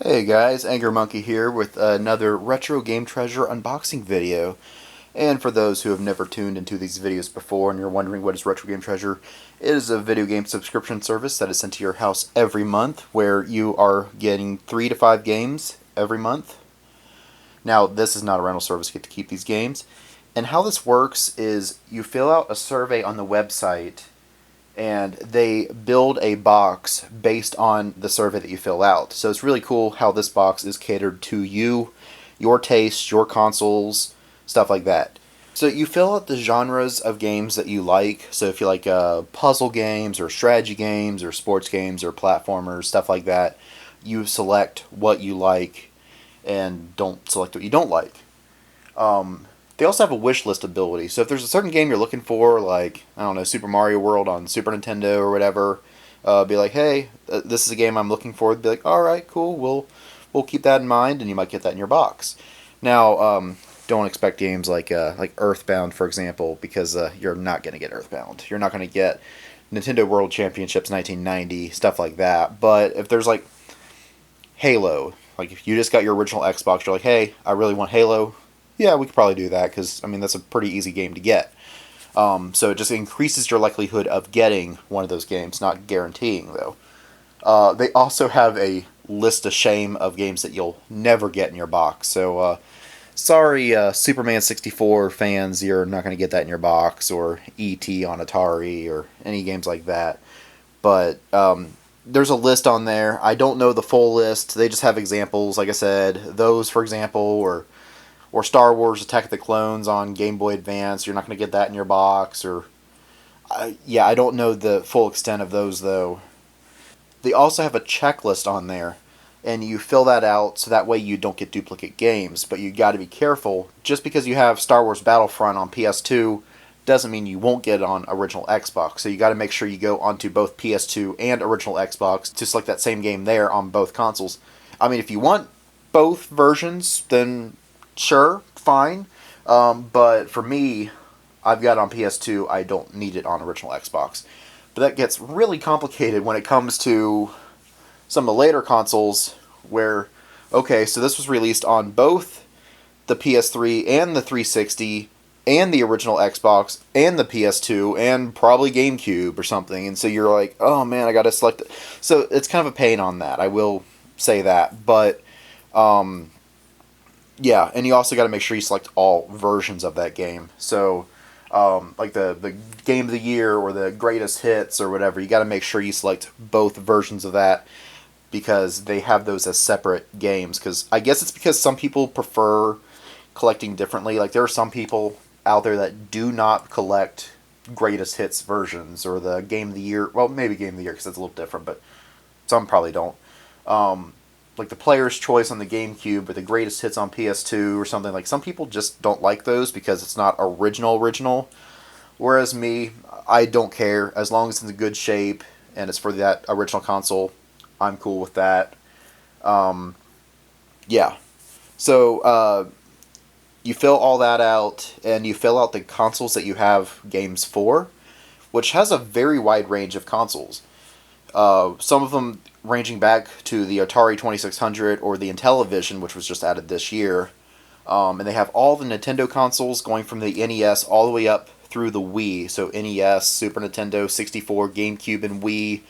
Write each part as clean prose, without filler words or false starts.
Hey guys, AngryMonkey here with another Retro Game Treasure unboxing video. And for those who have never tuned into these videos before and you're wondering what is Retro Game Treasure, it is a video game subscription service that is sent to your house every month where you are getting 3 to 5 games every month. Now, this is not a rental service, you get to keep these games. And how this works is you fill out a survey on the website and they build a box based on the survey that you fill out. So it's really cool how this box is catered to you, your tastes, your consoles, stuff like that. So you fill out the genres of games that you like. So if you like puzzle games or strategy games or sports games or platformers, stuff like that, you select what you like and don't select what you don't like. They also have a wish list ability. So if there's a certain game you're looking for, like, I don't know, Super Mario World on Super Nintendo or whatever, be like, hey, this is a game I'm looking for. Be like, all right, cool, we'll keep that in mind, and you might get that in your box. Now, don't expect games like Earthbound, for example, because you're not going to get Earthbound. You're not going to get Nintendo World Championships 1990, stuff like that. But if there's like Halo, like if you just got your original Xbox, you're like, hey, I really want Halo. Yeah, we could probably do that because, I mean, that's a pretty easy game to get. So it just increases your likelihood of getting one of those games, not guaranteeing, though. They also have a list of shame of games that you'll never get in your box. So, sorry, Superman 64 fans, you're not going to get that in your box, or E.T. on Atari, or any games like that. But there's a list on there. I don't know the full list. They just have examples, like I said. Those, for example, or Star Wars Attack of the Clones on Game Boy Advance. You're not going to get that in your box. Or yeah, I don't know the full extent of those, though. They also have a checklist on there, and you fill that out so that way you don't get duplicate games. But you got to be careful. Just because you have Star Wars Battlefront on PS2 doesn't mean you won't get it on original Xbox. So you got to make sure you go onto both PS2 and original Xbox to select that same game there on both consoles. I mean, if you want both versions, then sure, fine. But for me, I've got it on PS2. I don't need it on original Xbox. But that gets really complicated when it comes to some of the later consoles where, okay, so this was released on both the PS3 and the 360 and the original Xbox and the PS2 and probably GameCube or something. And so you're like, oh man, I got to select it. So it's kind of a pain on that. I will say that. But yeah, and you also got to make sure you select all versions of that game. So, like the game of the year or the greatest hits or whatever, you got to make sure you select both versions of that because they have those as separate games. Because I guess it's because some people prefer collecting differently. Like there are some people out there that do not collect greatest hits versions or the game of the year. Well, maybe game of the year because that's a little different, but some probably don't. Like the player's choice on the GameCube, but the greatest hits on PS2 or something. Like some people just don't like those because it's not original. Whereas me, I don't care as long as it's in good shape and it's for that original console. I'm cool with that. Yeah. So you fill all that out and you fill out the consoles that you have games for, which has a very wide range of consoles. Some of them ranging back to the Atari 2600 or the Intellivision, which was just added this year. And they have all the Nintendo consoles going from the NES all the way up through the Wii. So NES, Super Nintendo, 64, GameCube, and Wii.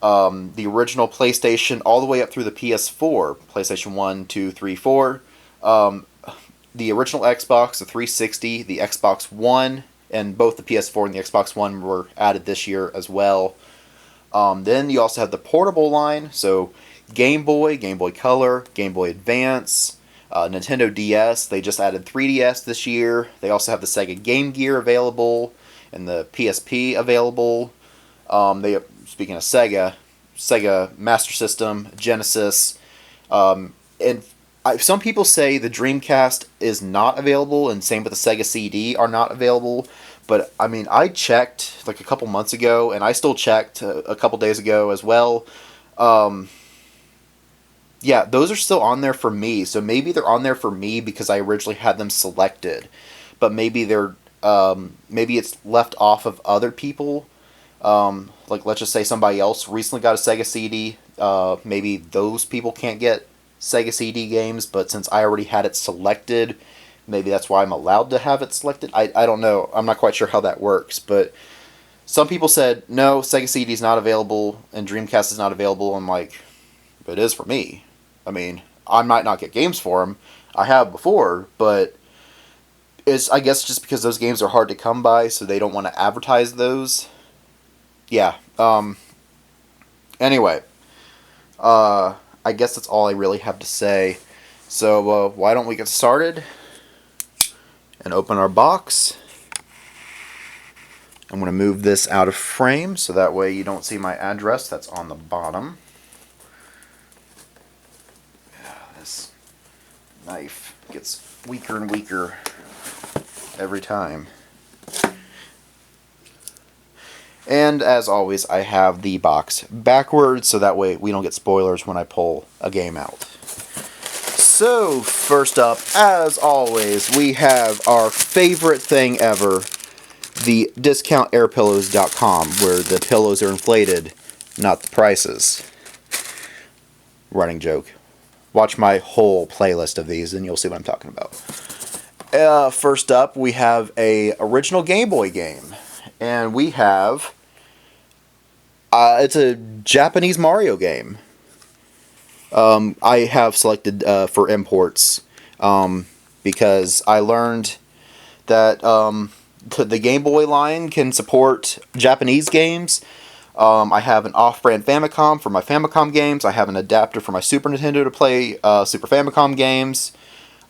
The original PlayStation all the way up through the PS4. PlayStation 1, 2, 3, 4. The original Xbox, the 360, the Xbox One, and both the PS4 and the Xbox One were added this year as well. Then you also have the portable line, so Game Boy, Game Boy Color, Game Boy Advance, Nintendo DS. They just added 3DS this year. They also have the Sega Game Gear available and the PSP available. Speaking of Sega, Sega Master System, Genesis, and some people say the Dreamcast is not available, and same with the Sega CD are not available. But, I mean, I checked like a couple months ago, and I still checked a couple days ago as well. Yeah, those are still on there for me. So maybe they're on there for me because I originally had them selected. But maybe maybe it's left off of other people. Like, let's just say somebody else recently got a Sega CD. maybe those people can't get Sega CD games, but since I already had it selected, maybe that's why I'm allowed to have it selected. I don't know. I'm not quite sure how that works, but some people said, no, Sega CD is not available and Dreamcast is not available. I'm like, but it is for me. I mean, I might not get games for them. I have before, but it's, I guess, just because those games are hard to come by, so they don't want to advertise those. Yeah. Anyway, I guess that's all I really have to say. So why don't we get started and open our box. I'm going to move this out of frame so that way you don't see my address that's on the bottom. This knife gets weaker and weaker every time. And as always, I have the box backwards so that way we don't get spoilers when I pull a game out. So, first up, as always, we have our favorite thing ever, the DiscountAirPillows.com, where the pillows are inflated, not the prices. Running joke. Watch my whole playlist of these and you'll see what I'm talking about. First up, we have a original Game Boy game. And we have... it's a Japanese Mario game. I have selected for imports because I learned that the Game Boy line can support Japanese games. I have an off-brand Famicom for my Famicom games. I have an adapter for my Super Nintendo to play Super Famicom games.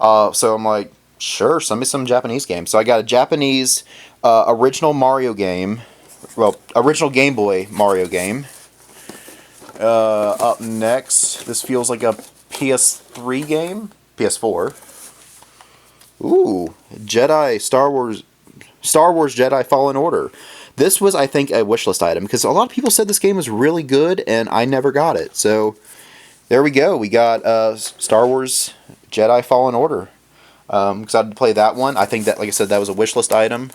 So I'm like, sure, send me some Japanese games. So I got a Japanese original Mario game. Well, original Game Boy Mario game. Up next, this feels like a PS3 game? PS4. Ooh, Star Wars Jedi Fallen Order. This was, I think, a wishlist item, because a lot of people said this game was really good, and I never got it. So, there we go. We got Star Wars Jedi Fallen Order. Excited to play that one. I think that, like I said, that was a wishlist item.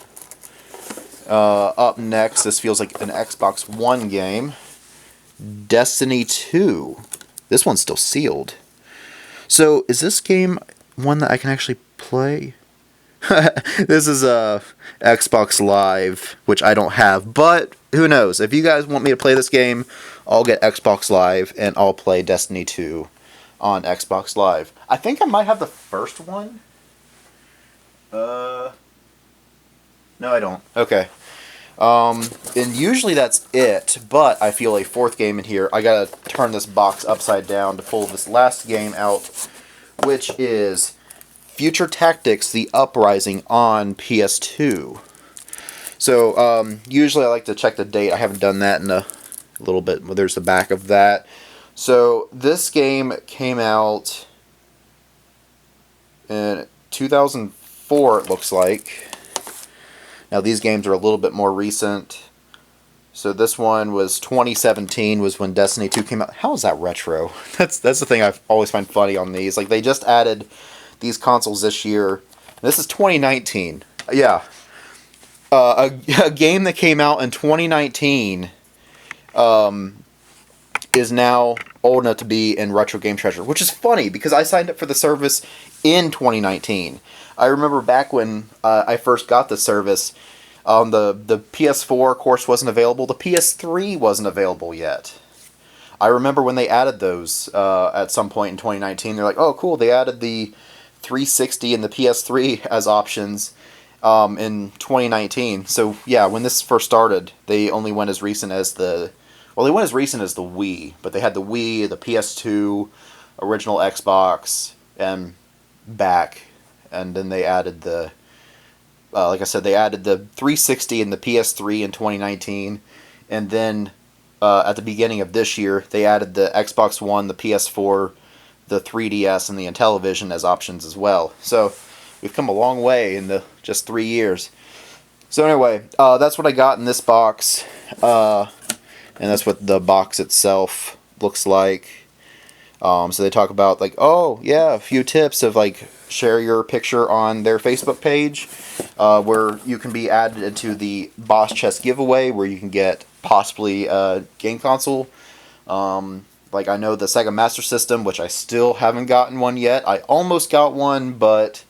Up next, this feels like an Xbox One game. Destiny 2. This one's still sealed. So, is this game one that I can actually play? This is a Xbox Live, which I don't have, but who knows? If you guys want me to play this game, I'll get Xbox Live and I'll play Destiny 2 on Xbox Live. I think I might have the first one. No, I don't. Okay. And usually that's it, but I feel a fourth game in here. I gotta turn this box upside down to pull this last game out, which is Future Tactics: The Uprising on PS2. So, usually I like to check the date. I haven't done that in a little bit. Well, there's the back of that. So, this game came out in 2004, it looks like. Now, these games are a little bit more recent. So, this one was 2017 was when Destiny 2 came out. How is that retro? That's the thing I always find funny on these. Like, they just added these consoles this year. This is 2019. Yeah. A game that came out in 2019 is now old enough to be in Retro Game Treasure, which is funny because I signed up for the service in 2019. I remember back when I first got the service, the PS4, of course, wasn't available. The PS3 wasn't available yet. I remember when they added those at some point in 2019. They're like, oh, cool, they added the 360 and the PS3 as options in 2019. So, yeah, when this first started, they only went as recent as the... Well, they went as recent as the Wii, but they had the Wii, the PS2, original Xbox, and back. And then they added the... like I said, they added the 360 and the PS3 in 2019. And then, at the beginning of this year, they added the Xbox One, the PS4, the 3DS, and the Intellivision as options as well. So, we've come a long way in the just 3 years. So anyway, that's what I got in this box. And that's what the box itself looks like. So they talk about, like, oh, yeah, a few tips of, like, share your picture on their Facebook page, where you can be added into the Boss Chest giveaway, where you can get possibly a game console. Like, I know the Sega Master System, which I still haven't gotten one yet. I almost got one, but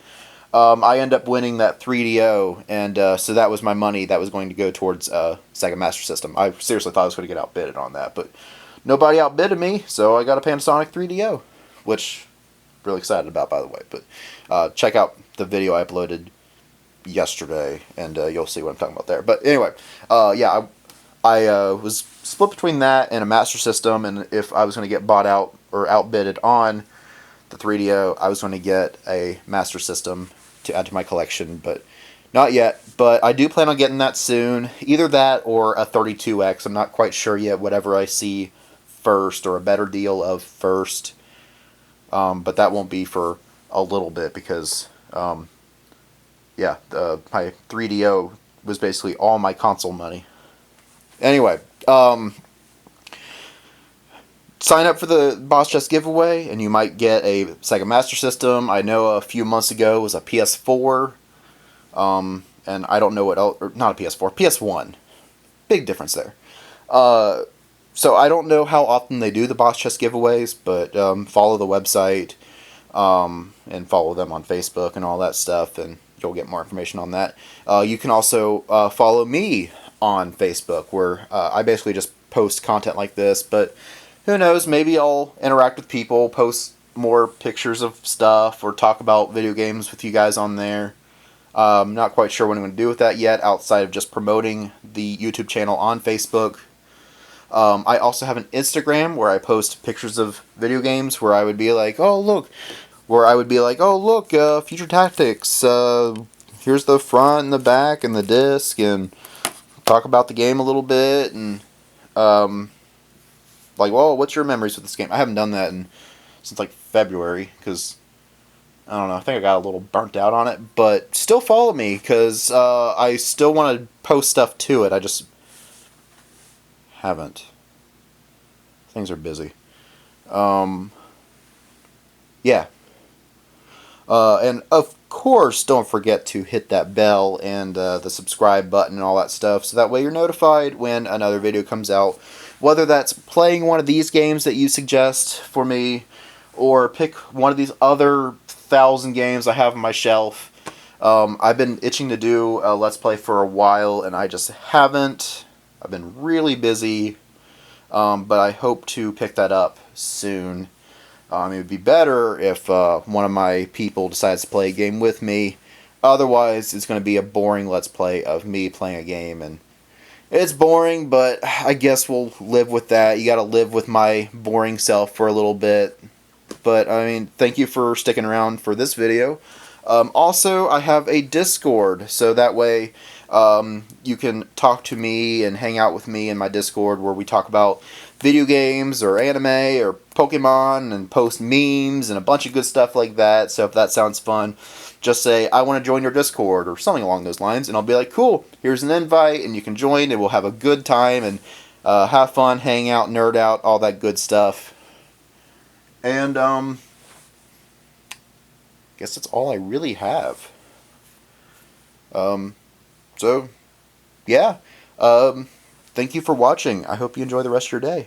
I ended up winning that 3DO, and so that was my money that was going to go towards Sega Master System. I seriously thought I was going to get outbidded on that, but nobody outbidded me, so I got a Panasonic 3DO, which I'm really excited about, by the way. But check out the video I uploaded yesterday, and you'll see what I'm talking about there. But anyway, yeah, I was split between that and a Master System, and if I was going to get bought out or outbidded on the 3DO, I was going to get a Master System to add to my collection, but not yet. But I do plan on getting that soon. Either that or a 32X. I'm not quite sure yet, whatever I see first, or a better deal of first. But that won't be for a little bit, because yeah, my 3DO was basically all my console money. Anyway, sign up for the Boss Chest giveaway, and you might get a Sega Master System. I know a few months ago it was a PS4, and I don't know what else, or not a PS4, PS1. Big difference there. So I don't know how often they do the Boss Chest giveaways, but follow the website, and follow them on Facebook and all that stuff, and you'll get more information on that. You can also follow me on Facebook, where I basically just post content like this, but who knows, maybe I'll interact with people, post more pictures of stuff, or talk about video games with you guys on there. Not quite sure what I'm going to do with that yet, outside of just promoting the YouTube channel on Facebook. I also have an Instagram where I post pictures of video games, where I would be like, oh look, Future Tactics, here's the front and the back and the disc, and talk about the game a little bit, and like, well, what's your memories with this game? I haven't done that since like February, because I don't know, I think I got a little burnt out on it, but still follow me, because I still want to post stuff to it. I just haven't. Things are busy. Yeah. And of course, don't forget to hit that bell and the subscribe button and all that stuff, so that way you're notified when another video comes out. Whether that's playing one of these games that you suggest for me, or pick one of these other 1,000 games I have on my shelf. I've been itching to do a Let's Play for a while, and I just haven't. I've been really busy, but I hope to pick that up soon. It would be better if one of my people decides to play a game with me. Otherwise, it's going to be a boring Let's Play of me playing a game, and it's boring, but I guess we'll live with that. You got to live with my boring self for a little bit. But, I mean, thank you for sticking around for this video. Also, I have a Discord, so that way you can talk to me and hang out with me in my Discord, where we talk about video games or anime or Pokemon, and post memes and a bunch of good stuff like that. So if that sounds fun, just say, I want to join your Discord, or something along those lines, and I'll be like, cool, here's an invite, and you can join, and we'll have a good time, and have fun, hang out, nerd out, all that good stuff. And guess that's all I really have. So yeah, thank you for watching. I hope you enjoy the rest of your day.